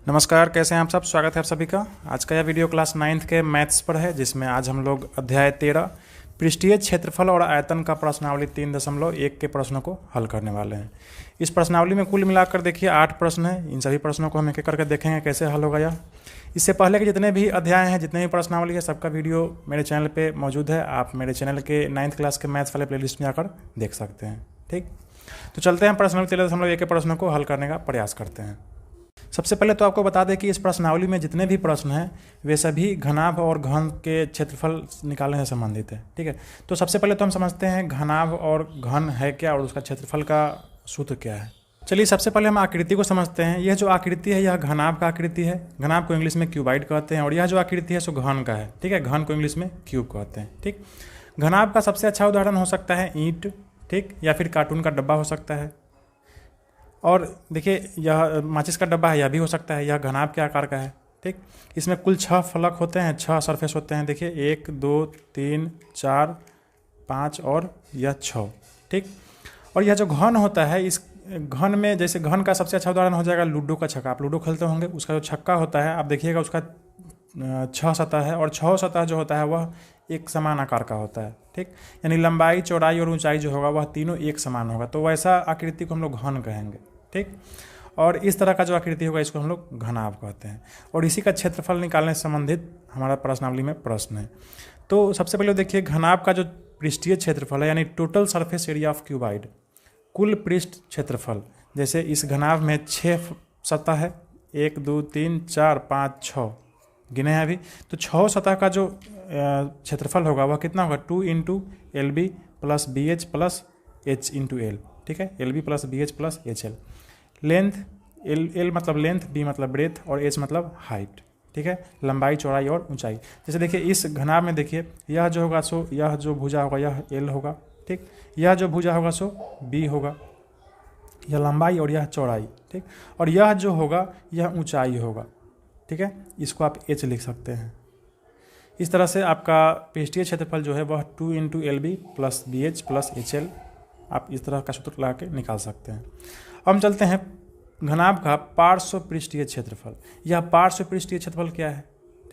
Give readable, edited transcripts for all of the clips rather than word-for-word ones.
नमस्कार, कैसे हैं आप सब। स्वागत है आप सभी का। आज का यह वीडियो क्लास 9th के मैथ्स पर है, जिसमें आज हम लोग अध्याय 13 पृष्ठीय क्षेत्रफल और आयतन का प्रश्नावली 3.1 के प्रश्नों को हल करने वाले हैं। इस प्रश्नावली में कुल मिलाकर देखिए 8 प्रश्न हैं। इन सभी प्रश्नों को हम एक एक करके देखेंगे कैसे हल होगा यह। इससे पहले के जितने भी अध्याय हैं, जितने भी प्रश्नावली है, सबका वीडियो मेरे चैनल पर मौजूद है। आप मेरे चैनल के 9th क्लास के मैथ्स वाले प्लेलिस्ट में जाकर देख सकते हैं। ठीक, तो चलते हैं प्रश्नावली 3.1 के प्रश्नों को हल करने का प्रयास करते हैं। सबसे पहले तो आपको बता दें कि इस प्रश्नावली में जितने भी प्रश्न हैं वे सभी घनाभ और घन के क्षेत्रफल निकालने से संबंधित है। ठीक है, तो सबसे पहले तो हम समझते हैं घनाभ और घन है क्या और उसका क्षेत्रफल का सूत्र क्या है। चलिए सबसे पहले हम आकृति को समझते हैं। यह जो आकृति है यह घनाभ का आकृति है। घनाभ को इंग्लिश में क्यूबाइड कहते हैं। और यह जो आकृति है सो घन का है। ठीक है, घन को इंग्लिश में क्यूब कहते हैं। ठीक, घनाभ का सबसे अच्छा उदाहरण हो सकता है ईंट, ठीक, या फिर कार्टून का डब्बा हो सकता है। और देखिए यह माचिस का डब्बा है, यह भी हो सकता है। यह घनाभ के आकार का है। ठीक, इसमें कुल 6 फलक होते हैं, 6 सरफेस होते हैं। देखिए 1 2 3 4 5 और यह 6। ठीक, और यह जो घन होता है, इस घन में जैसे घन का सबसे अच्छा उदाहरण हो जाएगा लूडो का छक्का। आप लूडो खेलते होंगे, उसका जो छक्का होता है आप देखिएगा उसका 6 सतह है और 6 सतह जो होता है वह एक समान आकार का होता है। ठीक, यानी लंबाई, चौड़ाई और ऊंचाई जो होगा वह तीनों एक समान होगा। तो वैसा आकृति को हम लोग घन कहेंगे। ठीक, और इस तरह का जो आकृति होगा इसको हम लोग घनाभ कहते हैं। और इसी का क्षेत्रफल निकालने से संबंधित हमारा प्रश्नावली में प्रश्न है। तो सबसे पहले देखिए घनाभ का जो पृष्ठीय क्षेत्रफल है, यानी total surface area of cuboid, कुल पृष्ठ क्षेत्रफल। जैसे इस घनाभ में 6 सतह है, 1 2 3 4 5 6 गिने हैं अभी। तो 6 सतह का जो क्षेत्रफल होगा वह कितना होगा, 2 into LB plus BH plus H into L। ठीक है, LB plus BH plus HL। Length L मतलब लेंथ, B मतलब ब्रेथ और H मतलब हाइट। ठीक है, लंबाई, चौड़ाई और ऊंचाई। जैसे देखिए इस घनाभ में देखिए यह जो होगा सो यह जो भुजा होगा यह L होगा। ठीक, यह जो भुजा होगा सो B होगा, यह लंबाई और यह चौड़ाई। ठीक, और यह जो होगा यह ऊंचाई होगा। ठीक है, इसको आप H लिख सकते हैं। इस तरह से आपका पृष्ठीय क्षेत्रफल जो है वह 2 into LB plus BH plus HL, आप इस तरह का सूत्र लगा के निकाल सकते हैं। अब हम चलते हैं घनाभ का पार्श्व पृष्ठीय क्षेत्रफल। यह पार्श्व पृष्ठीय क्षेत्रफल क्या है।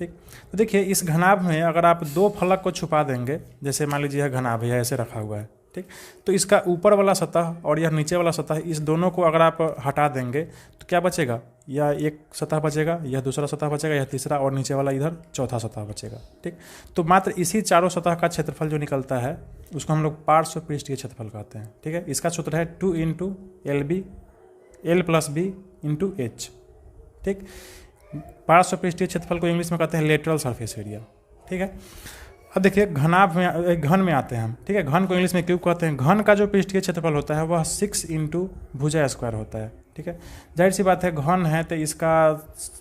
ठीक, तो देखिए इस घनाभ में अगर आप 2 फलक को छुपा देंगे, जैसे मान लीजिए यह घनाभ है ऐसे रखा हुआ है। ठीक, तो इसका ऊपर वाला सतह और यह नीचे वाला सतह, इस दोनों को अगर आप हटा देंगे तो क्या बचेगा, यह एक सतह बचेगा, यह दूसरा सतह बचेगा, यह तीसरा और नीचे वाला इधर चौथा सतह बचेगा। ठीक, तो मात्र इसी चारों सतह का क्षेत्रफल जो निकलता है उसको हम लोग पार्श्व पृष्ठीय क्षेत्रफल कहते हैं। ठीक है, इसका सूत्र है 2 into LB L plus B into H। ठीक, पार्श्व पृष्ठीय क्षेत्रफल को इंग्लिश में कहते हैं लेटरल सरफेस एरिया। ठीक है, अब देखिए घनाभ में घन में आते हैं हम। ठीक है, घन को इंग्लिश में क्यूब कहते हैं। घन का जो पृष्ठीय क्षेत्रफल होता है वह 6 इंटू भुजा स्क्वायर होता है। ठीक है, जाहिर सी बात है घन है तो इसका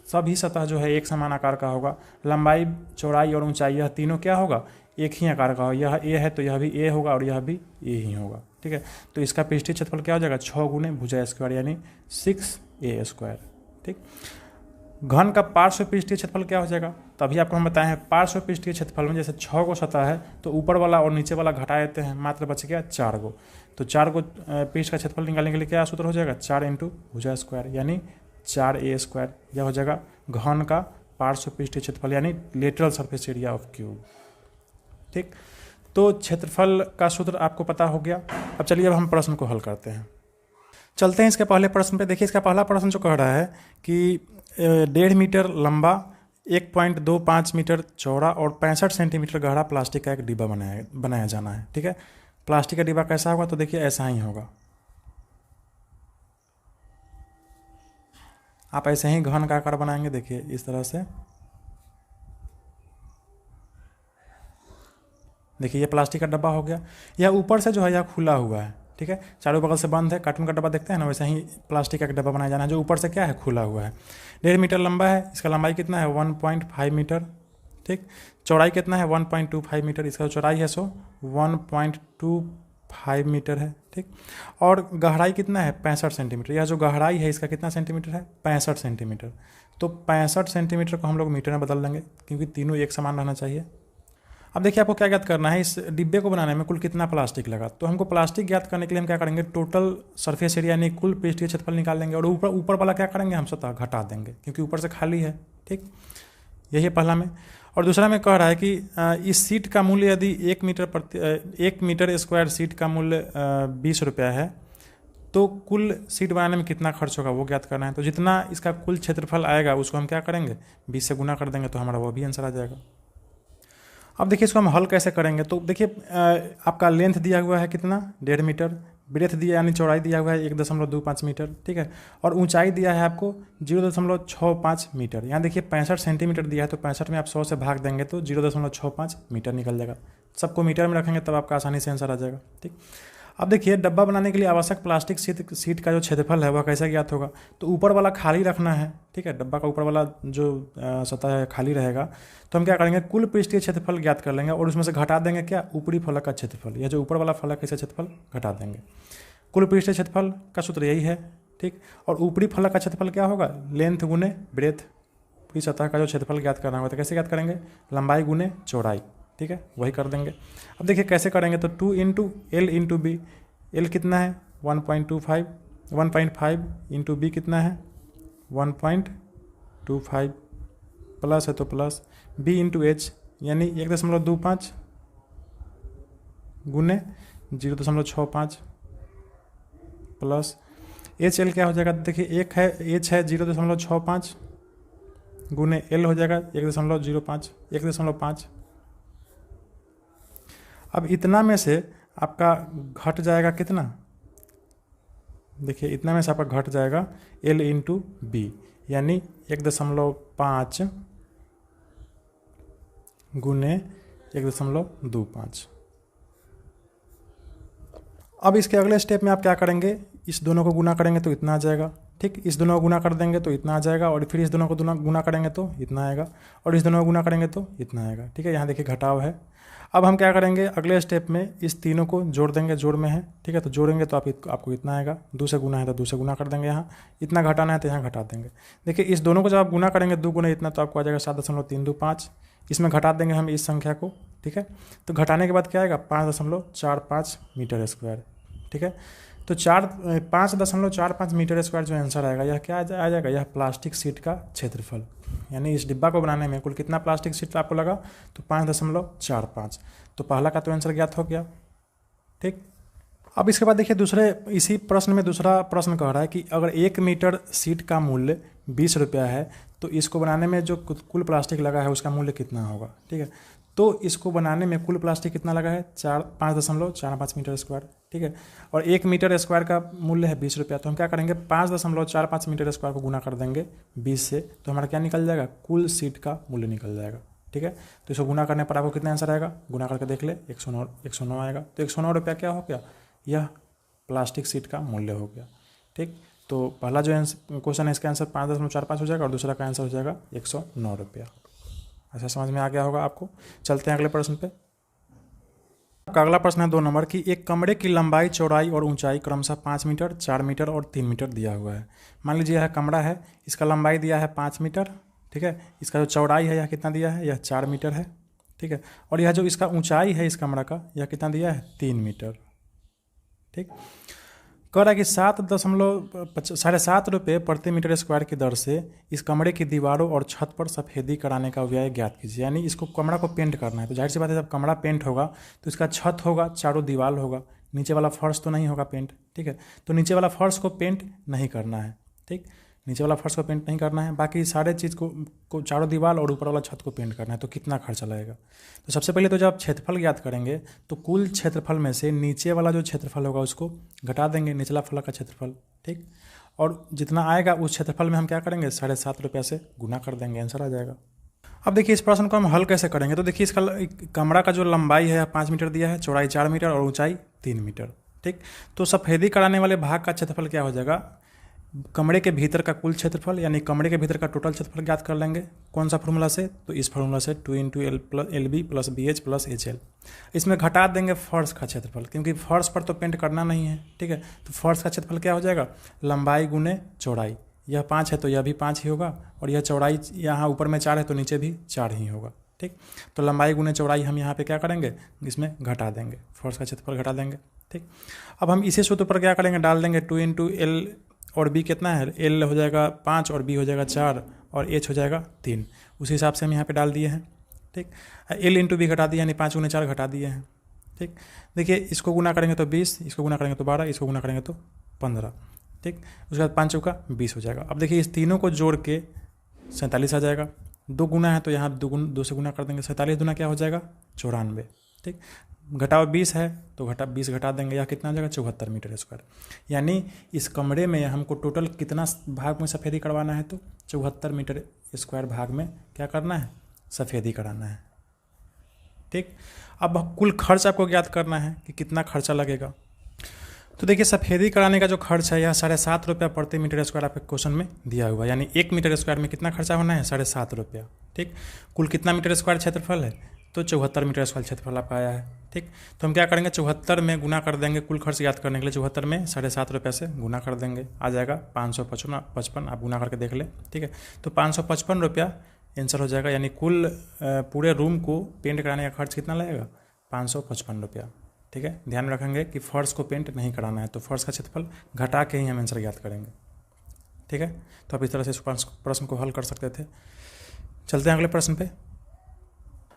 सभी सतह जो है एक समान आकार का होगा। लंबाई, चौड़ाई और ऊंचाई यह तीनों क्या होगा, एक ही आकार का होगा। यह A है तो यह भी A होगा और यह भी A ही होगा। ठीक है, तो इसका पृष्ठीय क्षेत्रफल क्या हो जाएगा, 6 गुने भुजा स्क्वायर यानी 6A स्क्वायर। ठीक, घन का पार्श्व पृष्ठीय क्षेत्रफल क्या हो जाएगा, तभी आपको हम बताए हैं पार्श्व पृष्ठीय क्षेत्रफल में जैसे 6 को सतह है तो ऊपर वाला और नीचे वाला घटा देते हैं, मात्र बच गया 4 गो। तो 4 को पृष्ठ का क्षेत्रफल निकालने के लिए क्या सूत्र हो जाएगा, 4 इंटू भुजा स्क्वायर यानी 4A स्क्वायर। यह हो जाएगा घन का पार्श्व पृष्ठीय क्षेत्रफल यानी lateral surface area of cube. ठीक, तो क्षेत्रफल का सूत्र आपको पता हो गया। अब चलिए अब हम प्रश्न को हल करते हैं। चलते हैं इसके पहले प्रश्न पे। देखिए इसका पहला प्रश्न जो कह रहा है कि 1.5 मीटर लंबा, 1.25 मीटर चौड़ा और 65 सेंटीमीटर गहरा प्लास्टिक का एक डिब्बा बनाया जाना है। ठीक है, प्लास्टिक का डिब्बा कैसा होगा, तो देखिए ऐसा ही होगा। आप ऐसे ही घन का आकार बनाएंगे, देखिए इस तरह से। देखिए ये प्लास्टिक का डब्बा हो गया। यह ऊपर से जो है यह खुला हुआ है। ठीक है, चारों बगल से बंद है। कार्टून का डब्बा देखते हैं ना, वैसे ही प्लास्टिक का डब्बा बनाया जाना है जो ऊपर से क्या है, खुला हुआ है। 1.5 मीटर लंबा है। इसका लंबाई कितना है, 1.5 मीटर। ठीक, चौड़ाई कितना है, 1.25 मीटर। इसका चौड़ाई है सो 1.25 मीटर है। ठीक, और गहराई कितना है, 65 सेंटीमीटर। यह जो गहराई है इसका कितना सेंटीमीटर है, 65 सेंटीमीटर। तो 65 सेंटीमीटर को हम लोग मीटर में बदल लेंगे क्योंकि तीनों एक समान रहना चाहिए। अब देखिए आपको क्या ज्ञात करना है, इस डिब्बे को बनाने में कुल कितना प्लास्टिक लगा। तो हमको प्लास्टिक ज्ञात करने के लिए हम क्या करेंगे, टोटल सरफेस एरिया यानी कुल पृष्ठीय क्षेत्रफल निकाल लेंगे और ऊपर वाला क्या करेंगे, हम स्वतः घटा देंगे क्योंकि ऊपर से खाली है। ठीक, यही है पहला में। और दूसरा में कह रहा है कि इस सीट का मूल्य यदि 1 मीटर स्क्वायर सीट का मूल्य 20 रुपया है तो कुल सीट बनाने में कितना खर्च होगा वो ज्ञात करना है। तो जितना इसका कुल क्षेत्रफल आएगा उसको हम क्या करेंगे, 20 से गुना कर देंगे तो हमारा वो भी आंसर आ जाएगा। अब देखिए इसको हम हल कैसे करेंगे। तो देखिए आपका लेंथ दिया हुआ है कितना, 1.5 मीटर, ब्रेथ दिया यानी चौड़ाई दिया हुआ है 1.25 मीटर, ठीक है, और ऊंचाई दिया है आपको 0.65 मीटर। यहाँ देखिए 65 सेंटीमीटर दिया है तो 65 में आप 100 से भाग देंगे तो 0.65 मीटर निकल जाएगा। सबको मीटर में रखेंगे तब आपका आसानी से आंसर आ जाएगा। ठीक, अब देखिए डब्बा बनाने के लिए आवश्यक प्लास्टिक सीट का जो क्षेत्रफल है वह कैसे ज्ञात होगा। तो ऊपर वाला खाली रखना है, ठीक है, डब्बा का ऊपर वाला जो सतह है खाली रहेगा तो हम क्या करेंगे, कुल पृष्ठीय क्षेत्रफल ज्ञात कर लेंगे और उसमें से घटा देंगे क्या, ऊपरी फलक का क्षेत्रफल। यह जो ऊपर वाला फलक है इसका क्षेत्रफल घटा देंगे। कुल पृष्ठीय क्षेत्रफल का सूत्र यही है। ठीक, और ऊपरी फलक का क्षेत्रफल क्या होगा, लेंथ गुने ब्रेथ, पूरी सतह का जो क्षेत्रफल ज्ञात करना होगा। तो कैसे ज्ञात करेंगे, लंबाई गुने चौड़ाई, ठीक है, वही कर देंगे। अब देखिए कैसे करेंगे, तो 2 into L into B, L कितना है 1.5 इंटू बी कितना है 1.25 प्लस है तो प्लस बी इंटू एच यानी 1.25 गुने 0.65 प्लस एच एल क्या हो जाएगा, देखिए एक है एच है 0.65 गुने एल हो जाएगा 1.05। अब इतना में से आपका घट जाएगा कितना, देखिए इतना में से आपका घट जाएगा एल इंटू बी यानी 1.5 गुने 1.25। अब इसके अगले स्टेप में आप क्या करेंगे, इस दोनों को गुना करेंगे तो इतना आ जाएगा। ठीक, इस दोनों को गुना कर देंगे तो इतना आ जाएगा और फिर इस दोनों को गुना करेंगे तो इतना आएगा और इस दोनों को गुना करेंगे तो इतना आएगा। ठीक है, यहाँ देखिए घटाव है। अब हम क्या करेंगे, अगले स्टेप में इस तीनों को जोड़ देंगे, जोड़ में है, ठीक है, तो जोड़ेंगे तो आपको इतना आएगा। 2 से गुना है तो 2 से गुना कर देंगे, यहाँ इतना घटाना है तो यहाँ घटा देंगे। देखिए इस दोनों को जब आप गुना करेंगे 2 गुना इतना तो आपको आ जाएगा 7.325, इसमें घटा देंगे हम इस संख्या को। ठीक है, तो घटाने के बाद क्या आएगा 5.45 मीटर स्क्वायर। ठीक है, तो 5.45 मीटर स्क्वायर जो आंसर आएगा यह क्या आ जाएगा, यह प्लास्टिक सीट का क्षेत्रफल। यानी इस डिब्बा को बनाने में कुल कितना प्लास्टिक सीट आपको लगा, तो 5.45। तो पहला का तो आंसर ज्ञात हो गया। ठीक, अब इसके बाद देखिए इसी प्रश्न में दूसरा प्रश्न कह रहा है कि अगर 1 मीटर सीट का मूल्य 20 रुपया है तो इसको बनाने में जो कुल प्लास्टिक लगा है उसका मूल्य कितना होगा। ठीक है, तो इसको बनाने में कुल प्लास्टिक कितना लगा है 5.45 मीटर स्क्वायर। ठीक है, और 1 मीटर स्क्वायर का मूल्य है 20 रुपया, तो हम क्या करेंगे 5.45 मीटर स्क्वायर को गुना कर देंगे 20 से, तो हमारा क्या निकल जाएगा, कुल सीट का मूल्य निकल जाएगा। ठीक है, तो इसको गुना करने पर आपको कितना आंसर आएगा, गुना करके देख ले 109 आएगा। तो 109 रुपया क्या हो गया, यह प्लास्टिक सीट का मूल्य हो गया। ठीक, तो पहला जो क्वेश्चन है इसका आंसर 5.45 हो जाएगा और दूसरा का आंसर हो जाएगा 109 रुपया। अच्छा, समझ में आ गया होगा आपको। चलते हैं अगले प्रश्न पे। आपका अगला प्रश्न है 2 नंबर की, एक कमरे की लंबाई, चौड़ाई और ऊंचाई क्रमशः 5 मीटर, 4 मीटर और 3 मीटर दिया हुआ है। मान लीजिए यह कमरा है, इसका लंबाई दिया है 5 मीटर, ठीक है, इसका जो चौड़ाई है यह कितना दिया है, यह 4 मीटर है, ठीक है, और यह जो इसका ऊंचाई है इस कमरा का यह कितना दिया है, 3 मीटर। ठीक, कह रहा है कि 7.7 रुपये प्रति मीटर स्क्वायर की दर से इस कमरे की दीवारों और छत पर सफ़ेदी कराने का व्यय ज्ञात कीजिए। यानी इसको कमरा को पेंट करना है, तो जाहिर सी बात है जब कमरा पेंट होगा तो इसका छत होगा, चारों दीवार होगा, नीचे वाला फर्श तो नहीं होगा पेंट। ठीक है, तो नीचे वाला फर्श को पेंट नहीं करना है। ठीक, नीचे वाला फर्श को पेंट नहीं करना है, बाकी सारे चीज़ को चारों दीवार और ऊपर वाला छत को पेंट करना है। तो कितना खर्चा लगेगा, तो सबसे पहले तो जब क्षेत्रफल ज्ञात करेंगे तो कुल क्षेत्रफल में से नीचे वाला जो क्षेत्रफल होगा उसको घटा देंगे, निचला फलक का क्षेत्रफल। ठीक, और जितना आएगा उस क्षेत्रफल में हम क्या करेंगे 7.5 रुपये से गुना कर देंगे, आंसर आ जाएगा। अब देखिए इस प्रश्न को हम हल कैसे करेंगे, तो देखिए इसका कमरा का जो लंबाई है 5 मीटर दिया है, चौड़ाई 4 मीटर और ऊंचाई 3 मीटर। ठीक, तो सफ़ेदी कराने वाले भाग का क्षेत्रफल क्या हो जाएगा, कमरे के भीतर का कुल क्षेत्रफल यानी कमरे के भीतर का टोटल क्षेत्रफल ज्ञात कर लेंगे। कौन सा फॉर्मूला से, तो इस फार्मूला से 2 into L B plus B H plus H L. इसमें घटा देंगे फर्श का क्षेत्रफल, क्योंकि फर्श पर तो पेंट करना नहीं है। ठीक है, तो फर्श का क्षेत्रफल क्या हो जाएगा, लंबाई गुने चौड़ाई, यह 5 है तो यह भी 5 ही होगा, और यह चौड़ाई यहाँ ऊपर में 4 है तो नीचे भी 4 ही होगा। ठीक। तो लंबाई गुने चौड़ाई हम यहाँ पे क्या करेंगे, इसमें घटा देंगे, फर्श का क्षेत्रफल घटा देंगे। ठीक। अब हम इसी सूत्र पर क्या करेंगे, डाल देंगे 2 × L और B कितना है, L हो जाएगा 5 और B हो जाएगा 4 और H हो जाएगा 3। उसी हिसाब से हम यहाँ पे डाल दिए हैं। ठीक। L × B घटा दिए, यानी 5 × 4 घटा दिए हैं। ठीक। देखिए इसको गुना करेंगे तो 20, इसको गुना करेंगे तो 12, इसको गुना करेंगे तो 15। ठीक। उसके बाद 5 चौका 20 हो जाएगा। अब देखिए इस तीनों को जोड़ के 47 आ जाएगा। 2 गुना है तो यहाँ 2 से गुना कर देंगे, 47 दूना क्या हो जाएगा 94। ठीक। घटाओ 20 है तो 20 घटा देंगे, यह कितना हो जाएगा 74 मीटर स्क्वायर। यानी इस कमरे में हमको टोटल कितना भाग में सफ़ेदी करवाना है, तो 74 मीटर स्क्वायर भाग में क्या करना है, सफ़ेदी कराना है। ठीक। अब कुल खर्च आपको ज्ञात करना है कि कितना खर्चा लगेगा। तो देखिए सफ़ेदी कराने का जो खर्च है यह 7.5 रुपया प्रति मीटर स्क्वायर आपके क्वेश्चन में दिया हुआ है, यानी 1 मीटर स्क्वायर में कितना खर्चा होना है 7.5 रुपया। ठीक। कुल कितना मीटर स्क्वायर क्षेत्रफल है, तो 74 मीटर स्क्वायर क्षेत्रफल आपका आया है। ठीक। तो हम क्या करेंगे 74 में गुना कर देंगे, कुल खर्च याद करने के लिए 74 में 7.5 रुपये से गुना कर देंगे, आ जाएगा 555। आप गुना करके देख लें। ठीक है। तो 555 रुपया आंसर हो जाएगा, यानी कुल पूरे रूम को पेंट कराने का खर्च कितना लगेगा 555 रुपया। ठीक है। ध्यान रखेंगे कि फर्श को पेंट नहीं कराना है, तो फर्श का क्षेत्रफल घटा के ही हम आंसर ज्ञात करेंगे। ठीक है। तो आप इस तरह से इस प्रश्न को हल कर सकते थे। चलते हैं अगले प्रश्न पे।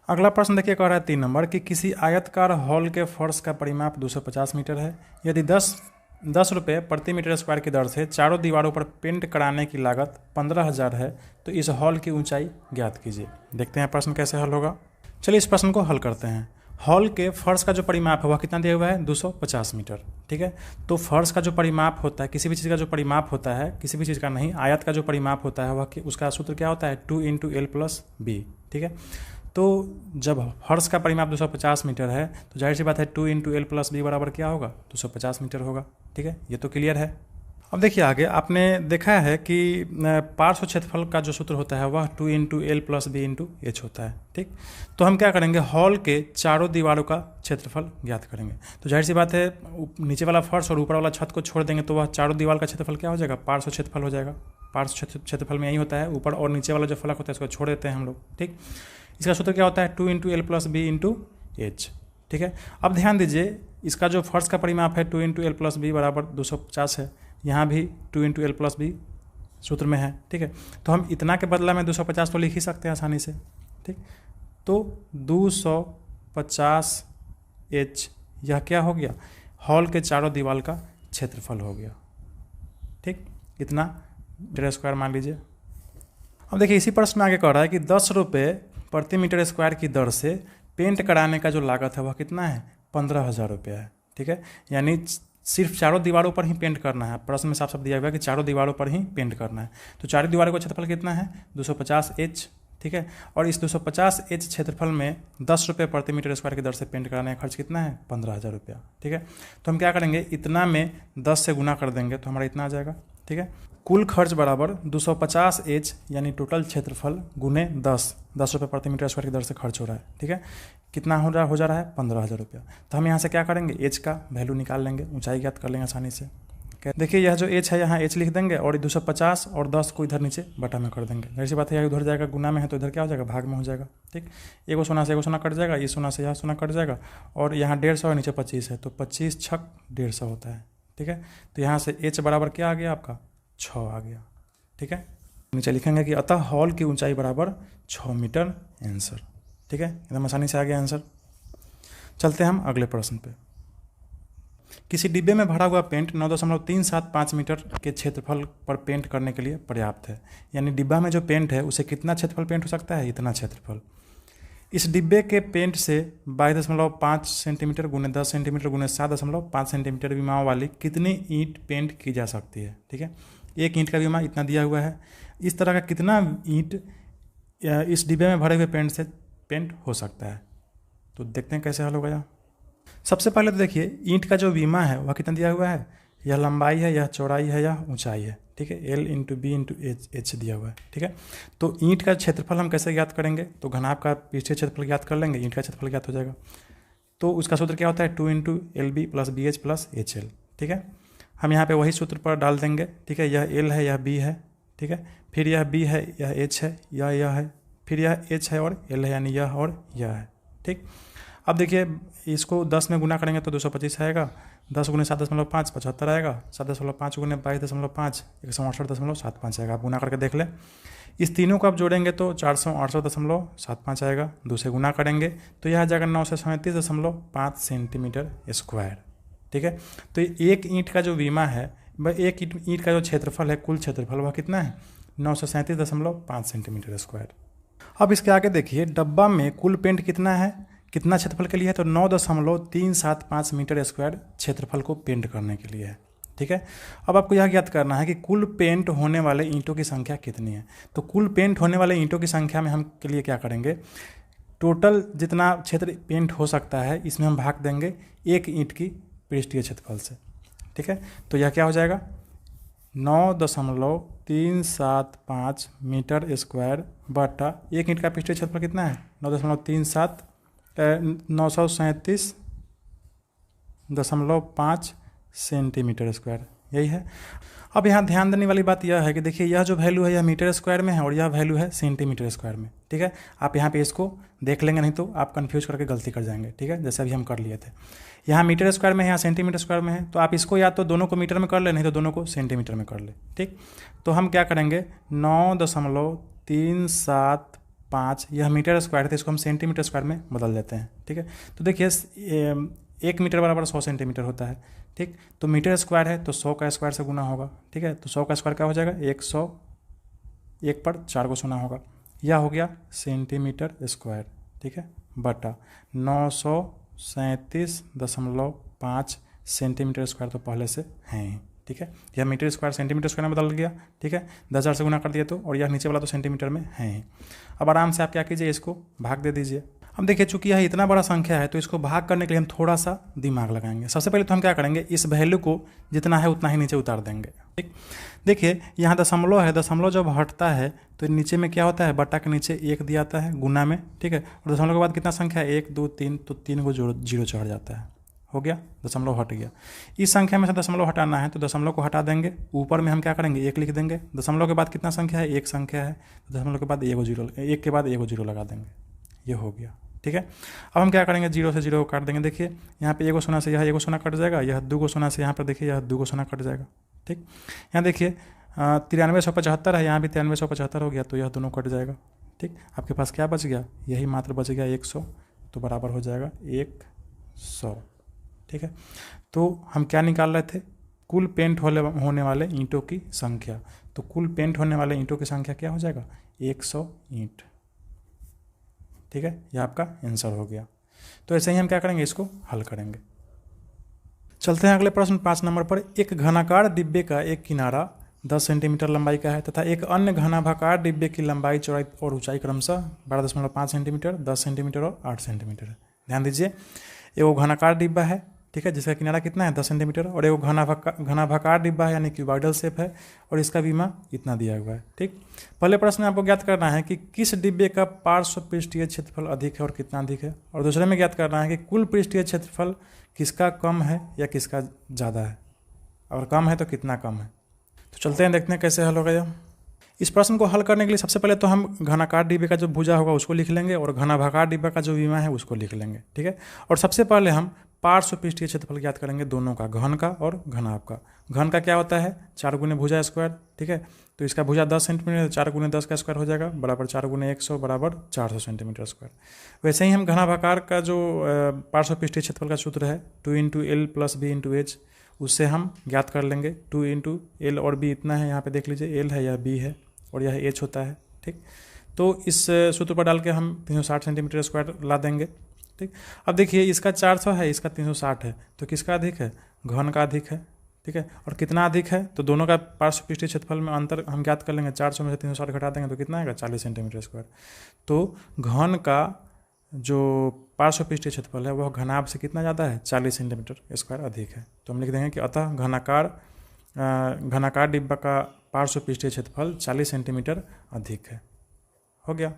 अगला प्रश्न देखिए कह रहा है 3 नंबर कि किसी आयतकार हॉल के फर्श का परिमाप 250 मीटर है। यदि 10 रुपये प्रति मीटर स्क्वायर की दर से चारों दीवारों पर पेंट कराने की लागत 15,000 है, तो इस हॉल की ऊंचाई ज्ञात कीजिए। देखते हैं प्रश्न कैसे हल होगा। चलिए इस प्रश्न को हल करते हैं। हॉल के फर्श का जो परिमाप है वह कितना दिया हुआ है 250 मीटर। ठीक है। तो फर्श का जो परिमाप होता है, किसी भी चीज़ का जो परिमाप होता है, किसी भी चीज़ का नहीं, आयत का जो परिमाप होता है वह उसका सूत्र क्या होता है 2 × L + B। ठीक है। तो जब फर्श का परिमाप 250 मीटर है तो जाहिर सी बात है 2 × L + B बराबर क्या होगा 250 मीटर होगा। ठीक है। ये तो क्लियर है। अब देखिए आगे आपने देखा है कि पार्श्व क्षेत्रफल का जो सूत्र होता है वह 2 × L + B × H होता है। ठीक। तो हम क्या करेंगे, हॉल के चारों दीवारों का क्षेत्रफल ज्ञात करेंगे। तो जाहिर सी बात है नीचे वाला फर्श और ऊपर वाला छत को छोड़ देंगे तो वह चारों दीवार का क्षेत्रफल क्या हो जाएगा, पार्श्व क्षेत्रफल हो जाएगा। पार्श्व क्षेत्रफल में यही होता है, ऊपर और नीचे वाला जो फलक होता है इसको छोड़ देते हैं हम लोग। ठीक। इसका सूत्र क्या होता है 2 × L + B × H। ठीक है। अब ध्यान दीजिए इसका जो फर्श का परिमाप है 2 × L + B बराबर 250 है, यहाँ भी 2 × L + B सूत्र में है। ठीक है। तो हम इतना के बदला में 250 तो लिख ही सकते हैं आसानी से। ठीक। तो 250 H यह क्या हो गया, हॉल के चारों दीवार का क्षेत्रफल हो गया। ठीक। इतना मीटर स्क्वायर मान लीजिए। अब देखिए इसी प्रश्न में आगे कह रहा है कि 10 रुपये प्रति मीटर स्क्वायर की दर से पेंट कराने का जो लागत है वह कितना है 15,000 रुपया है। ठीक है। यानी सिर्फ चारों दीवारों पर ही पेंट करना है। प्रश्न में साफ साफ दिया हुआ है कि चारों दीवारों पर ही पेंट करना है। तो चारों दीवारों का क्षेत्रफल कितना है 250 H। ठीक है। और इस 250 H क्षेत्रफल में 10 रुपये प्रति मीटर स्क्वायर की दर से पेंट कराने का खर्च कितना है 15,000 रुपया। ठीक है। तो हम क्या करेंगे, इतना में 10 से गुना कर देंगे तो हमारा इतना आ जाएगा। ठीक है। कुल खर्च बराबर 250 H यानी टोटल क्षेत्रफल गुने 10 रुपये प्रति मीटर स्क्वायर की दर से खर्च हो रहा है। ठीक है। कितना हो जा रहा है 15,000 रुपया। तो हम यहाँ से क्या करेंगे, H का वैल्यू निकाल लेंगे, ऊंचाई ज्ञात कर लेंगे आसानी से। देखिए यह जो H है यहाँ H लिख देंगे और 250 और 10 को इधर नीचे बटा में कर देंगे। ऐसी बात है उधर जाएगा गुना में है तो इधर क्या हो जाएगा भाग में हो जाएगा। ठीक। एगो सोना से एगो सोना कट जाएगा, ये सोना से यह सोना कट जाएगा और यहाँ 150 और नीचे 25 है तो 25 × 150 होता है। ठीक है। तो यहाँ से H बराबर क्या आ गया आपका 6 आ गया। ठीक है। नीचे लिखेंगे कि अतः हॉल की ऊंचाई बराबर 6 मीटर आंसर। ठीक है। एकदम आसानी से आ गया आंसर। चलते हैं हम अगले प्रश्न पे। किसी डिब्बे में भरा हुआ पेंट 9.375 मीटर के क्षेत्रफल पर पेंट करने के लिए पर्याप्त है। यानी डिब्बा में जो पेंट है उसे कितना क्षेत्रफल पेंट हो सकता है, इतना क्षेत्रफल। इस डिब्बे के पेंट से 22.5 सेंटीमीटर गुने 10 सेंटीमीटर गुने 7.5 सेंटीमीटर विमाओं वाली कितनी ईंट पेंट की जा सकती है। ठीक है। एक ईंट का विमा इतना दिया हुआ है। इस तरह का कितना ईंट इस डिब्बे में भरे हुए पेंट से पेंट हो सकता है। तो देखते हैं कैसे हल होगा यह। सबसे पहले तो देखिए ईंट का जो विमा है वह कितना दिया हुआ है, यह लंबाई है, यह चौड़ाई है, यह ऊंचाई है। ठीक है। L × B × H दिया हुआ है। ठीक है। तो ईंट का क्षेत्रफल हम कैसे ज्ञात करेंगे, तो घनाभ का पृष्ठीय क्षेत्रफल ज्ञात कर लेंगे, ईंट का क्षेत्रफल ज्ञात हो जाएगा। तो उसका सूत्र क्या होता है 2 × LB + BH + HL। ठीक है। हम यहाँ पे वही सूत्र पर डाल देंगे। ठीक है। यह L है, यह B है। ठीक है। फिर यह B है, यह H है, यह है, फिर यह h है और l है, यानी यह और यह है। ठीक, अब देखिए इसको 10 में गुना करेंगे तो 225 आएगा, 10 गुने 7.5 75 आएगा, 7.5 गुने 22.5 168.75 आएगा। आप गुना करके देख लें। इस तीनों को आप जोड़ेंगे तो 468.75 आएगा। 2 से गुना करेंगे तो यह आ जाएगा 937.5 सेंटीमीटर स्क्वायर। ठीक है, तो एक ईंट का जो विमा है, एक ईंट का जो क्षेत्रफल है, कुल क्षेत्रफल वह कितना है 937.5 सेंटीमीटर स्क्वायर। अब इसके आगे देखिए डब्बा में कुल पेंट कितना है, कितना क्षेत्रफल के लिए है, तो 9.375 मीटर स्क्वायर क्षेत्रफल को पेंट करने के लिए है। ठीक है, अब आपको यह ज्ञात करना है कि कुल पेंट होने वाले ईंटों की संख्या कितनी है। तो कुल पेंट होने वाले ईंटों की संख्या में हम के लिए क्या करेंगे, टोटल जितना क्षेत्र पेंट हो सकता है इसमें हम भाग देंगे एक ईंट की पृष्ठीय क्षेत्रफल से। ठीक है, तो यह क्या हो जाएगा 9.375 मीटर स्क्वायर बटा एक ईंट का पृष्ठीय क्षेत्रफल कितना है 937 सेंटीमीटर स्क्वायर, यही है। अब यहाँ ध्यान देने वाली बात यह है कि देखिए यह जो वैल्यू है यह मीटर स्क्वायर में है और यह वैल्यू है सेंटीमीटर स्क्वायर में। ठीक है, आप यहाँ पे इसको देख लेंगे, नहीं तो आप कंफ्यूज करके गलती कर जाएंगे। ठीक है, जैसे अभी हम कर लिए थे, यहाँ मीटर स्क्वायर में है, यहाँ सेंटीमीटर स्क्वायर में है, तो आप इसको या तो दोनों को मीटर में कर ले, नहीं तो दोनों को सेंटीमीटर में कर ले। ठीक, तो हम क्या करेंगे 9.375 यह मीटर स्क्वायर है, इसको हम सेंटीमीटर स्क्वायर में बदल देते हैं। ठीक है, तो देखिए 1 मीटर बराबर 100 सेंटीमीटर होता है। ठीक, तो मीटर स्क्वायर है तो 100 का स्क्वायर से गुना होगा। ठीक है, तो 100 का स्क्वायर क्या हो जाएगा 100, 1 पर 4 को सुना होगा, यह हो गया सेंटीमीटर स्क्वायर। ठीक है, बटा 937.5 सेंटीमीटर स्क्वायर तो पहले से है ही। ठीक है, यह मीटर स्क्वायर सेंटीमीटर स्क्वायर में बदल गया। ठीक है, 10,000 से गुना कर दिया तो, और यह नीचे वाला तो सेंटीमीटर में है ही। अब आराम से आप क्या कीजिए, इसको भाग दे दीजिए। अब देखिए चूंकि यह इतना बड़ा संख्या है तो इसको भाग करने के लिए हम थोड़ा सा दिमाग लगाएंगे। सबसे पहले तो हम क्या करेंगे, इस वैल्यू को जितना है उतना ही नीचे उतार देंगे। ठीक, देखिए यहाँ दशमलव है, दशमलव जब हटता है तो नीचे में क्या होता है, बटा के नीचे 1 दिया जाता है गुना में। ठीक है, और दशमलव के बाद कितना संख्या है 1 2 3, तो 3 को जीरो चढ़ जाता है, हो गया, दशमलव हट गया। इस संख्या में से दशमलव हटाना है तो दशमलव को हटा देंगे, ऊपर में हम क्या करेंगे 1 लिख देंगे। दशमलव के बाद कितना संख्या है, 1 संख्या है, तो दशमलव के बाद 1 के बाद 1 जीरो लगा देंगे, ये हो गया। ठीक है, अब हम क्या करेंगे 0 से 0 को काट देंगे। देखिए यहाँ पे 1 शून्य से यह 1 शून्य कट जाएगा, यह 2 शून्य से यहाँ पर देखिए यह 2 शून्य कट जाएगा। ठीक, यहाँ देखिए 9375 है, यहाँ भी 9375 हो गया, तो यह दोनों कट जाएगा। ठीक, आपके पास क्या बच गया, यही मात्र बच गया 100, तो बराबर हो जाएगा 100। ठीक है, तो हम क्या निकाल रहे थे, कुल पेंट होने वाले ईंटों की संख्या। तो कुल पेंट होने वाले ईंटों की संख्या क्या हो जाएगा 100 ईंट। ठीक है, यह आपका आंसर हो गया। तो ऐसे ही हम क्या करेंगे, इसको हल करेंगे। चलते हैं अगले प्रश्न 5 नंबर पर। एक घनाकार डिब्बे का एक किनारा 10 सेंटीमीटर लंबाई का है तथा एक अन्य घनाभाकार डिब्बे की लंबाई, चौड़ाई और ऊंचाई क्रमशः 12.5 सेंटीमीटर, 10 सेंटीमीटर और 8 सेंटीमीटर है। ध्यान दीजिए, एगो घनाकार डिब्बा है, ठीक है, जिसका किनारा कितना है 10 सेंटीमीटर, और एगो घनाभाकार डिब्बा है यानी क्यूबॉइडल शेप है, और इसका विमा इतना दिया हुआ है। ठीक, पहले प्रश्न में आपको ज्ञात करना है कि किस डिब्बे का पार्श्व पृष्ठीय क्षेत्रफल अधिक है और कितना अधिक है, और दूसरे में ज्ञात करना है कि कुल पृष्ठीय क्षेत्रफल किसका कम है या किसका ज़्यादा है, और कम है तो कितना कम है। तो चलते हैं, देखते हैं कैसे हल होगा यह। इस प्रश्न को हल करने के लिए सबसे पहले तो हम घनाकार डिब्बे का जो भुजा होगा उसको लिख लेंगे, और घनाभाकार डिब्बा का जो विमा है उसको लिख लेंगे। ठीक है, और सबसे पहले हम पार्श्व पृष्ठीय क्षेत्रफल ज्ञात करेंगे, दोनों का, घन का और घनाभ का। घन का क्या होता है 4 गुने भुजा स्क्वायर। ठीक है, तो इसका भुजा 10 सेंटीमीटर, 4 गुने 10 का स्क्वायर हो जाएगा बराबर 4 गुने 100 बराबर 400 सेंटीमीटर स्क्वायर। वैसे ही हम घनाभाकार का जो पार्श्व पृष्ठीय क्षेत्रफल का सूत्र है 2 × L + B × H, उससे हम ज्ञात कर लेंगे। 2 × L और B इतना है, यहाँ पे देख लीजिए L है, यह B है, और यह H होता है। ठीक, तो इस सूत्र पर डाल के हम 360 सेंटीमीटर स्क्वायर ला देंगे। ठीक, अब देखिए इसका 400 है, इसका 360 है, तो किसका अधिक है, घन का अधिक है। ठीक है, और कितना अधिक है, तो दोनों का पार्श्व पृष्ठीय क्षेत्रफल में अंतर हम ज्ञात कर लेंगे। 400 में से 360 घटा देंगे तो कितना आएगा 40 सेंटीमीटर स्क्वायर। तो घन का जो पार्श्व पृष्ठीय क्षेत्रफल है वह घनाभ से कितना ज़्यादा है 40 सेंटीमीटर स्क्वायर अधिक है। तो हम लिख देंगे कि अतः घनाकार डिब्बा का पार्श्व पृष्ठीय क्षेत्रफल 40 सेंटीमीटर अधिक है। हो गया।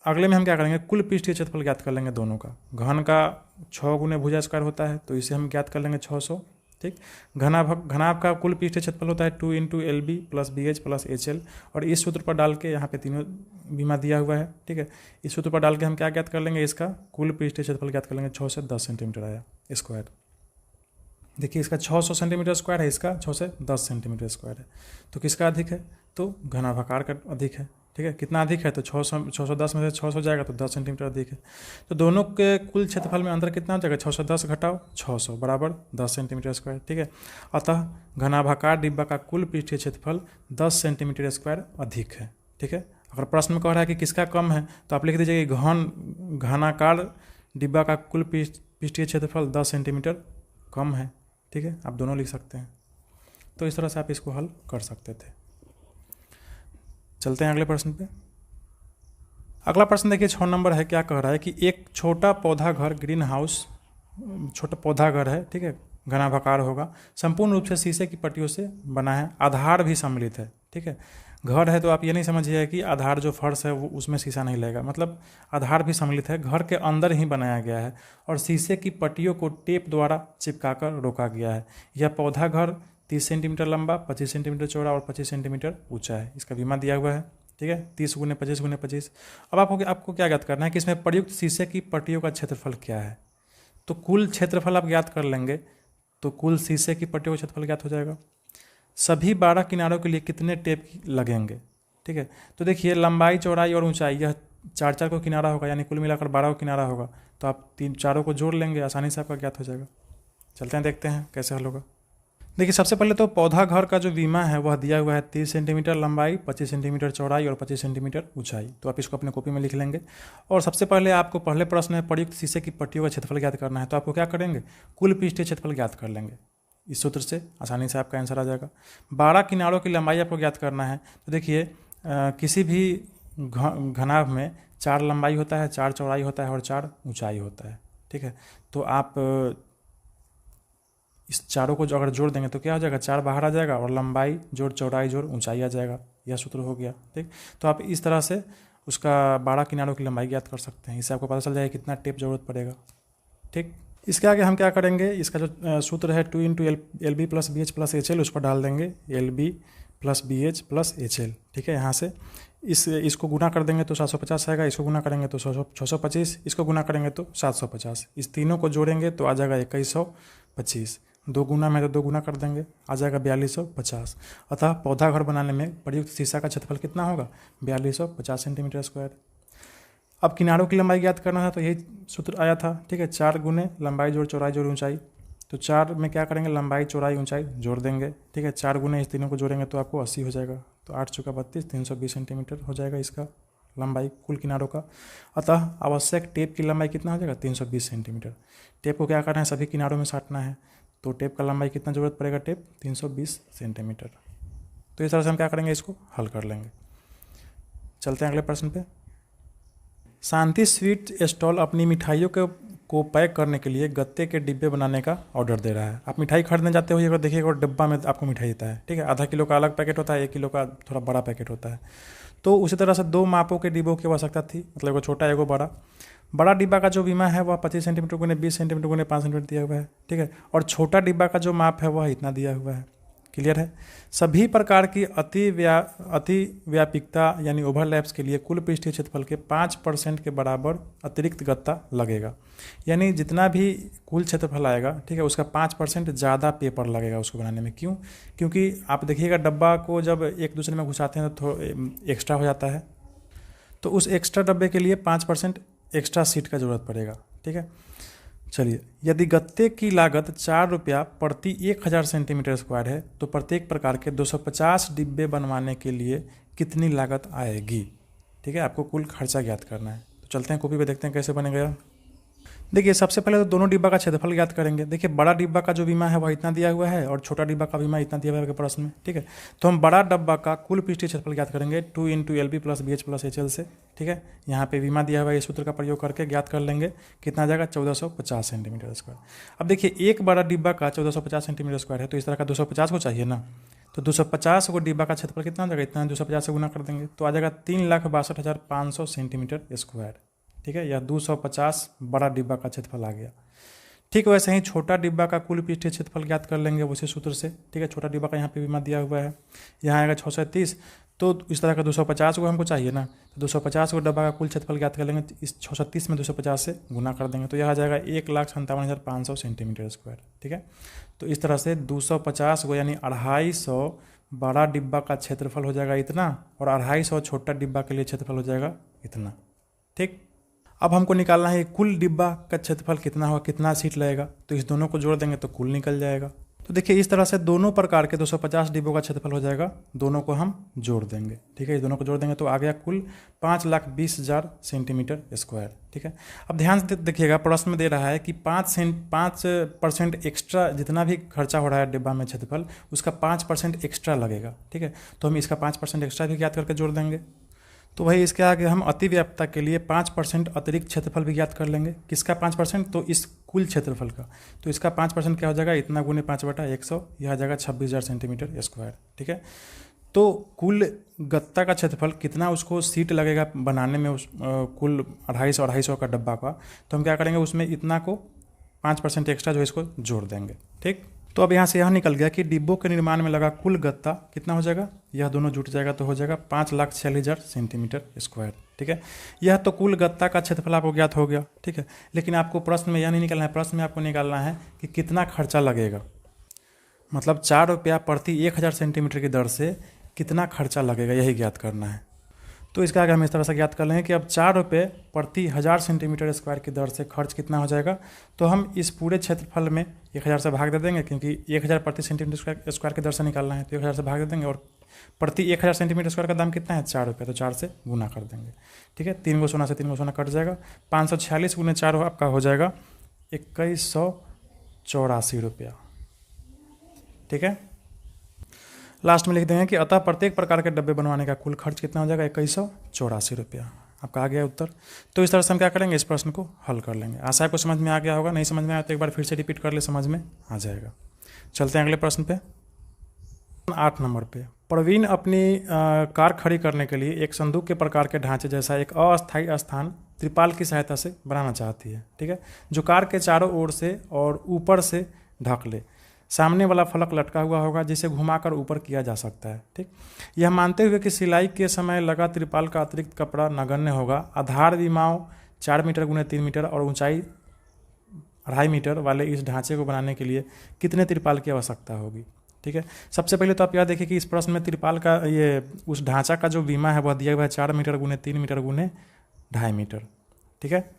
अगले में हम क्या करेंगे, कुल पृष्ठीय क्षेत्रफल ज्ञात कर लेंगे दोनों का। घन का 6 गुने भुजा स्क्वायर होता है, तो इसे हम ज्ञात कर लेंगे 600, ठीक। घनाभ का कुल पृष्ठीय क्षेत्रफल होता है 2 into LB plus BH plus HL, और इस सूत्र पर डाल के यहाँ पे तीनों बीमा दिया हुआ है, ठीक है। इस सूत्र पर डाल के हम क्या ज्ञात कर लेंगे, इसका कुल पृष्ठीय क्षेत्रफल ज्ञात कर लेंगे, 6 से 10 सेंटीमीटर आया स्क्वायर। देखिए इसका 600 सेंटीमीटर स्क्वायर है, इसका 6 से 10 सेंटीमीटर स्क्वायर है, तो किसका अधिक है, तो घनाभाकार का अधिक है, ठीक है। कितना अधिक है, तो 610 में से 600 जाएगा तो 10 सेंटीमीटर अधिक है। तो दोनों के कुल क्षेत्रफल में अंतर कितना हो जाएगा, 610 घटाओ 600 बराबर 10 सेंटीमीटर स्क्वायर, ठीक है। अतः घनाभाकार डिब्बा का कुल पृष्ठीय क्षेत्रफल 10 सेंटीमीटर स्क्वायर अधिक है, ठीक है। अगर प्रश्न में कह रहा है कि किसका कम है, तो आप लिख दीजिए कि घनाकार डिब्बा का कुल पृष्ठीय क्षेत्रफल 10 सेंटीमीटर कम है, ठीक है। आप दोनों लिख सकते हैं। तो इस तरह से आप इसको हल कर सकते थे। चलते हैं अगले प्रश्न पे। अगला प्रश्न देखिए 6 नंबर है। क्या कह रहा है कि एक छोटा पौधा घर, ग्रीन हाउस छोटा पौधा घर है, ठीक है, घनाभाकार होगा, संपूर्ण रूप से शीशे की पट्टियों से बना है, आधार भी सम्मिलित है, ठीक है। घर है तो आप ये नहीं समझिए कि आधार जो फर्श है वो उसमें शीशा नहीं लगेगा, मतलब आधार भी सम्मिलित है, घर के अंदर ही बनाया गया है और शीशे की पट्टियों को टेप द्वारा चिपकाकर रोका गया है। यह पौधा घर 30 सेंटीमीटर लंबा, 25 सेंटीमीटर चौड़ा और 25 सेंटीमीटर ऊंचा है। इसका बीमा दिया हुआ है, ठीक है, 30 × 25 × 25। अब आपको क्या ज्ञात करना है कि इसमें प्रयुक्त शीशे की पट्टियों का क्षेत्रफल क्या है। तो कुल क्षेत्रफल आप ज्ञात कर लेंगे तो कुल शीशे की पट्टियों का क्षेत्रफल ज्ञात हो जाएगा। सभी 12 किनारों के लिए कितने टेप लगेंगे, ठीक है। तो देखिए लंबाई, चौड़ाई और ऊंचाई यह 4 को किनारा होगा, यानी कुल मिलाकर 12 को किनारा होगा, तो आप 3 को जोड़ लेंगे, आसानी से आपका ज्ञात हो जाएगा। चलते हैं देखते हैं कैसे हल होगा। देखिए सबसे पहले तो पौधा घर का जो बीमा है वह दिया हुआ है 30 सेंटीमीटर लंबाई, 25 सेंटीमीटर चौड़ाई और 25 सेंटीमीटर ऊंचाई। तो आप इसको अपने कॉपी में लिख लेंगे। और सबसे पहले आपको पहले प्रश्न में प्रयुक्त शीशे की पट्टियों का क्षेत्रफल ज्ञात करना है, तो आपको क्या करेंगे, कुल पृष्ठीय क्षेत्रफल ज्ञात कर लेंगे। इस सूत्र से आसानी से आपका आंसर आ जाएगा। 12 किनारों की लंबाई आपको ज्ञात करना है। तो देखिए किसी भी घनाभ में 4 लंबाई होता है, 4 चौड़ाई होता है और 4 ऊंचाई होता है, ठीक है। तो आप इस चारों को अगर जोड़ देंगे तो क्या हो जाएगा, 4 बाहर आ जाएगा और लंबाई जोड़ चौड़ाई जोड़ ऊंचाई आ जाएगा। यह सूत्र हो गया, ठीक। तो आप इस तरह से उसका 12 किनारों की लंबाई ज्ञात कर सकते हैं। इससे आपको पता चल जाएगा कितना टेप जरूरत पड़ेगा, ठीक। इसके आगे हम क्या करेंगे, इसका जो सूत्र है 2 into LB plus BH plus HL, उस पर डाल देंगे LB plus BH plus HL, ठीक है। यहाँ से इसको गुना कर देंगे तो 750 आएगा, इसको गुना करेंगे तो 625, इसको गुना करेंगे तो 750, इस तीनों को जोड़ेंगे तो आ जाएगा 2125, 2 गुना में तो 2 गुना कर देंगे, आ जाएगा 4250। अतः पौधा घर बनाने में प्रयुक्त शीशा का क्षेत्रफल कितना होगा, 4250 सेंटीमीटर स्क्वायर। अब किनारों की लंबाई ज्ञात करना है तो यही सूत्र आया था, ठीक है, 4 गुने लंबाई जोड़ चौड़ाई जोड़ ऊंचाई। तो 4 में क्या करेंगे, लंबाई चौड़ाई ऊंचाई जोड़ देंगे, ठीक है, 4 गुने इस तीनों को जोड़ेंगे तो आपको 80 हो जाएगा। तो 8 चौका 32, 320 सेंटीमीटर हो जाएगा इसका लंबाई कुल किनारों का। अतः आवश्यक टेप की लंबाई कितना हो जाएगा, 320 सेंटीमीटर। टेप को क्या करना है, सभी किनारों में साटना है, तो टेप का लंबाई कितना जरूरत पड़ेगा, टेप 320 सेंटीमीटर। तो इस तरह से हम क्या करेंगे, इसको हल कर लेंगे। चलते हैं अगले प्रश्न पे। शांति स्वीट स्टॉल अपनी मिठाइयों को पैक करने के लिए गत्ते के डिब्बे बनाने का ऑर्डर दे रहा है। आप मिठाई खरीदने जाते हो, अगर देखिएगा और डिब्बा में आपको मिठाई देता है, ठीक है, आधा किलो का अलग पैकेट होता है, 1 किलो का थोड़ा बड़ा पैकेट होता है। तो उसी तरह से 2 मापों के डिब्बों की आवश्यकता थी, मतलब एगो छोटा एगो बड़ा डिब्बा का जो बीमा है वह 25 सेंटीमीटर गुने 20 सेंटीमीटर गुने 5 सेंटीमीटर दिया हुआ है, ठीक है। और छोटा डिब्बा का जो माप है वह इतना दिया हुआ है। क्लियर है। सभी प्रकार की अति व्यापिकता यानी ओवरलैप्स के लिए कुल पृष्ठीय क्षेत्रफल के 5% के बराबर अतिरिक्त गत्ता लगेगा। यानी जितना भी कुल क्षेत्रफल आएगा, ठीक है, उसका 5% ज़्यादा पेपर लगेगा उसको बनाने में। क्यों? क्योंकि आप देखिएगा डब्बा को जब एक दूसरे में घुसाते हैं तो एक्स्ट्रा हो जाता है, तो उस एक्स्ट्रा डब्बे के लिए 5% एक्स्ट्रा सीट का ज़रूरत पड़ेगा, ठीक है। चलिए, यदि गत्ते की लागत 4 रुपया प्रति 1000 सेंटीमीटर स्क्वायर है तो प्रत्येक प्रकार के 250 डिब्बे बनवाने के लिए कितनी लागत आएगी, ठीक है। आपको कुल खर्चा ज्ञात करना है। तो चलते हैं कॉपी पे देखते हैं कैसे बनेगा। देखिए सबसे पहले तो दोनों डिब्बा का क्षेत्रफल ज्ञात करेंगे। देखिए बड़ा डिब्बा का जो बीमा है वह इतना दिया हुआ है और छोटा डिब्बा का बीमा इतना दिया हुआ है प्रश्न में, ठीक है। तो हम बड़ा डिब्बा का कुल पृष्ठीय क्षेत्रफल ज्ञात करेंगे 2 into LB plus BH plus HL से, ठीक है। यहाँ पे बीमा दिया हुआ है, इस सूत्र का प्रयोग करके ज्ञात कर लेंगे कितना आ जाएगा 1450 सेंटीमीटर स्क्वायर। अब देखिए एक बड़ा डिब्बा का 1450 सेंटीमीटर स्क्वायर है, तो इस तरह का 250 को चाहिए ना, तो 250 को डिब्बा का क्षेत्रफल कितना हो जाएगा, इतना 250 से गुना कर देंगे तो आ जाएगा 3,62,500 सेंटीमीटर स्क्वायर, ठीक है। यह 250 बड़ा डिब्बा का क्षेत्रफल आ गया, ठीक वैसे ही छोटा डिब्बा का कुल पृष्ठीय क्षेत्रफल ज्ञात कर लेंगे उसी सूत्र से। ठीक है, छोटा डिब्बा का यहाँ पे विमा दिया हुआ है, यहाँ आएगा 630, तो इस तरह का 250 को हमको चाहिए ना, तो 250 को डब्बा का कुल क्षेत्रफल ज्ञात कर लेंगे, इस 630 में 250 से गुना कर देंगे, तो यह आ जाएगा 1,57,500 सेंटीमीटर स्क्वायर। ठीक है, तो इस तरह से 250 को यानी 250 बड़ा डिब्बा का क्षेत्रफल हो जाएगा इतना, और 250 छोटा डिब्बा के लिए क्षेत्रफल हो जाएगा इतना। ठीक, अब हमको निकालना है कुल डिब्बा का क्षेत्रफल कितना होगा, कितना सीट लगेगा, तो इस दोनों को जोड़ देंगे तो कुल निकल जाएगा। तो देखिए इस तरह से दोनों प्रकार के 250 डिब्बों का क्षेत्रफल हो जाएगा, दोनों को हम जोड़ देंगे। ठीक है, इस दोनों को जोड़ देंगे तो आ गया कुल 5,20,000 सेंटीमीटर स्क्वायर। ठीक है, अब ध्यान से देखिएगा प्रश्न में दे रहा है कि 5% एक्स्ट्रा, जितना भी खर्चा हो रहा है डिब्बा में क्षेत्रफल उसका 5% एक्स्ट्रा लगेगा। ठीक है, तो हम इसका 5% एक्स्ट्रा भी ज्ञात करके जोड़ देंगे। तो वही इसके आगे हम अतिव्याप्तता के लिए 5% अतिरिक्त क्षेत्रफल भी ज्ञात कर लेंगे। किसका 5%, तो इस कुल क्षेत्रफल का, तो इसका 5% क्या हो जाएगा, इतना गुने 5/100, यह आ जाएगा 26,000 सेंटीमीटर स्क्वायर। ठीक है, तो कुल गत्ता का क्षेत्रफल कितना उसको सीट लगेगा बनाने में, उस कुल 250 का डब्बा का, तो हम क्या करेंगे उसमें इतना को 5% एक्स्ट्रा जो इसको जोड़ देंगे। ठीक, तो अब यहाँ से यह निकल गया कि डिब्बों के निर्माण में लगा कुल गत्ता कितना हो जाएगा, यह दोनों जुट जाएगा तो हो जाएगा 5,46,000 सेंटीमीटर स्क्वायर। ठीक है, यह तो कुल गत्ता का क्षेत्रफल आपको ज्ञात हो गया। ठीक है, लेकिन आपको प्रश्न में यह नहीं निकालना है, प्रश्न में आपको निकालना है कि कितना खर्चा लगेगा, मतलब 4 रुपया प्रति 1,000 सेंटीमीटर की दर से कितना खर्चा लगेगा, यही ज्ञात करना है। तो इसका आगे हम इस तरह से ज्ञात कर लेंगे कि अब 4 रुपये प्रति 1,000 सेंटीमीटर स्क्वायर की दर से खर्च कितना हो जाएगा, तो हम इस पूरे क्षेत्रफल में 1,000 से भाग दे देंगे, क्योंकि 1,000 प्रति सेंटीमीटर स्क्वायर की दर से निकालना है, तो 1,000 से भाग दे देंगे, और प्रति 1,000 सेंटीमीटर स्क्वायर का दाम कितना है, 4 रुपये, तो 4 से गुना कर देंगे। ठीक है, 3 गो सोना से 3 गो सोना कट जाएगा, 546 गुने 4 आपका हो जाएगा 2,184 रुपया। ठीक है, लास्ट में लिख देंगे कि अतः प्रत्येक प्रकार के डब्बे बनवाने का कुल खर्च कितना हो जाएगा, 2,184 रुपया। आपका आ गया उत्तर। तो इस तरह से हम क्या करेंगे, इस प्रश्न को हल कर लेंगे। आशा आपको समझ में आ गया होगा, नहीं समझ में आया तो एक बार फिर से रिपीट कर ले, समझ में आ जाएगा। चलते हैं अगले प्रश्न पे। 8 नंबर पे, प्रवीण अपनी कार खड़ी करने के लिए एक संदूक के प्रकार के ढांचे जैसा एक अस्थायी स्थान त्रिपाल की सहायता से बनाना चाहती है। ठीक है, जो कार के चारों ओर से और ऊपर से ढक ले। सामने वाला फलक लटका हुआ होगा जिसे घुमाकर ऊपर किया जा सकता है। ठीक, यह मानते हुए कि सिलाई के समय लगा त्रिपाल का अतिरिक्त कपड़ा नगण्य होगा, आधार विमाओं 4 मीटर गुने 3 मीटर और ऊंचाई 2.5 मीटर वाले इस ढांचे को बनाने के लिए कितने त्रिपाल की आवश्यकता होगी। ठीक है, सबसे पहले तो आप यह देखिए कि इस प्रश्न में त्रिपाल का ये उस ढांचा का जो विमा है वह दिया हुआ है 4 मीटर गुने 3 मीटर गुने 2.5 मीटर। ठीक है,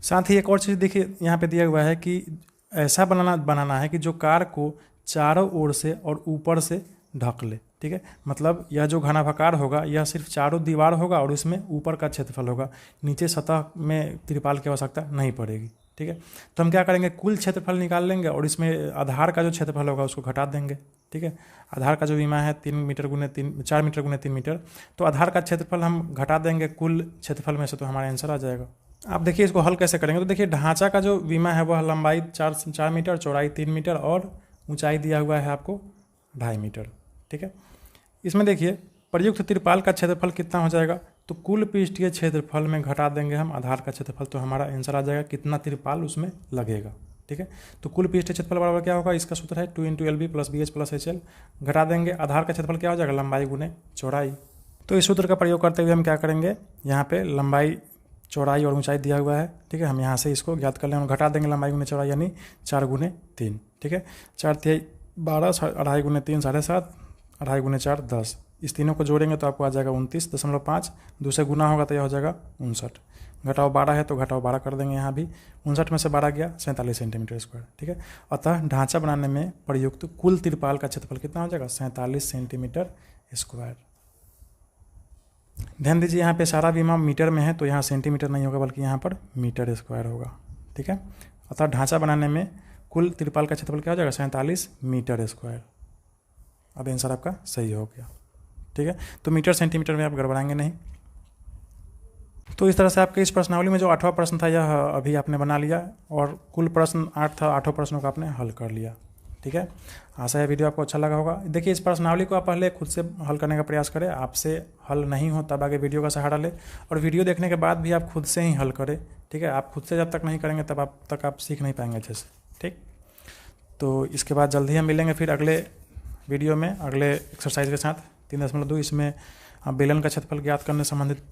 साथ ही एक और चीज़ देखिए यहाँ पे दिया हुआ है कि ऐसा बनाना है कि जो कार को चारों ओर से और ऊपर से ढक ले। ठीक है, मतलब यह जो घनाभाकार होगा यह सिर्फ चारों दीवार होगा और इसमें ऊपर का क्षेत्रफल होगा, नीचे सतह में त्रिपाल की आवश्यकता नहीं पड़ेगी। ठीक है, तो हम क्या करेंगे, कुल क्षेत्रफल निकाल लेंगे और इसमें आधार का जो क्षेत्रफल होगा उसको घटा देंगे। ठीक है, आधार का जो विमा है 4 मीटर गुने 3 मीटर, तो आधार का क्षेत्रफल हम घटा देंगे कुल क्षेत्रफल में से, तो हमारा आंसर आ जाएगा। आप देखिए इसको हल कैसे करेंगे, तो देखिए ढांचा का जो विमा है वह लंबाई 4 मीटर, चौड़ाई 3 मीटर और ऊंचाई दिया हुआ है आपको 2.5 मीटर। ठीक है, इसमें देखिए प्रयुक्त त्रिपाल का क्षेत्रफल कितना हो जाएगा, तो कुल पृष्ठीय क्षेत्रफल में घटा देंगे हम आधार का क्षेत्रफल, तो हमारा आंसर आ जाएगा कितना त्रिपाल उसमें लगेगा। ठीक है, तो कुल पृष्ठीय क्षेत्रफल बराबर क्या होगा, इसका सूत्र है 2 × LB + BH + HL, घटा देंगे आधार का क्षेत्रफल क्या हो जाएगा, लंबाई गुने चौड़ाई। तो इस सूत्र का प्रयोग करते हुए हम क्या करेंगे, यहाँ पे लंबाई चौड़ाई और ऊंचाई दिया हुआ है। ठीक है, हम यहाँ से इसको ज्ञात कर लेंगे, घटा देंगे लंबाई गुने चौड़ाई यानी 4 × 3। ठीक है, 4 × 3 12, 2.5 × 3 7.5, 2.5 × 4 10, इस तीनों को जोड़ेंगे तो आपको आ जाएगा 29.5, 2 से गुना होगा तो यह हो जाएगा 59, घटाओ 12 है तो घटाओ 12 कर देंगे, यहाँ भी 59 में से 12 गया 47 सेंटीमीटर स्क्वायर। ठीक है, अतः ढांचा बनाने में प्रयुक्त कुल त्रिपाल का क्षेत्रफल कितना हो जाएगा, 47 सेंटीमीटर स्क्वायर। ध्यान दीजिए यहाँ पे सारा विमा मीटर में है तो यहाँ सेंटीमीटर नहीं होगा बल्कि यहाँ पर मीटर स्क्वायर होगा। ठीक है, अतः ढांचा बनाने में कुल त्रिपाल का क्षेत्रफल क्या हो जाएगा, 47 मीटर स्क्वायर। अब आंसर आपका सही हो गया। ठीक है, तो मीटर सेंटीमीटर में आप गड़बड़ाएंगे नहीं। तो इस तरह से आपके इस प्रश्नावली में जो 8वां प्रश्न था यह अभी आपने बना लिया और कुल प्रश्न 8 था, 8 प्रश्नों का आपने हल कर लिया। ठीक है। आशा है वीडियो आपको अच्छा लगा होगा। देखिए, इस प्रश्नावली को आप पहले खुद से हल करने का प्रयास करें, आपसे हल नहीं हो तब आगे वीडियो का सहारा लें, और वीडियो देखने के बाद भी आप खुद से ही हल करें, ठीक है। आप खुद से जब तक नहीं करेंगे तब तक आप सीख नहीं पाएंगे अच्छे से, ठीक। तो इसके बाद जल्दी हम मिलेंगे फिर अगले वीडियो में अगले एक्सरसाइज के साथ। 3.2 इसमें बेलन का क्षेत्रफल ज्ञात करने संबंधित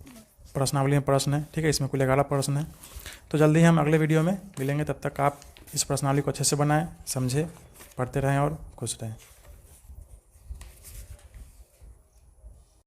प्रश्नावली में प्रश्न है, ठीक है। इसमें कुल 11 प्रश्न है। तो जल्दी हम अगले वीडियो में मिलेंगे, तब तक आप इस प्रश्नावली को अच्छे से बनाएं, समझें, पढ़ते रहें और खुश रहें।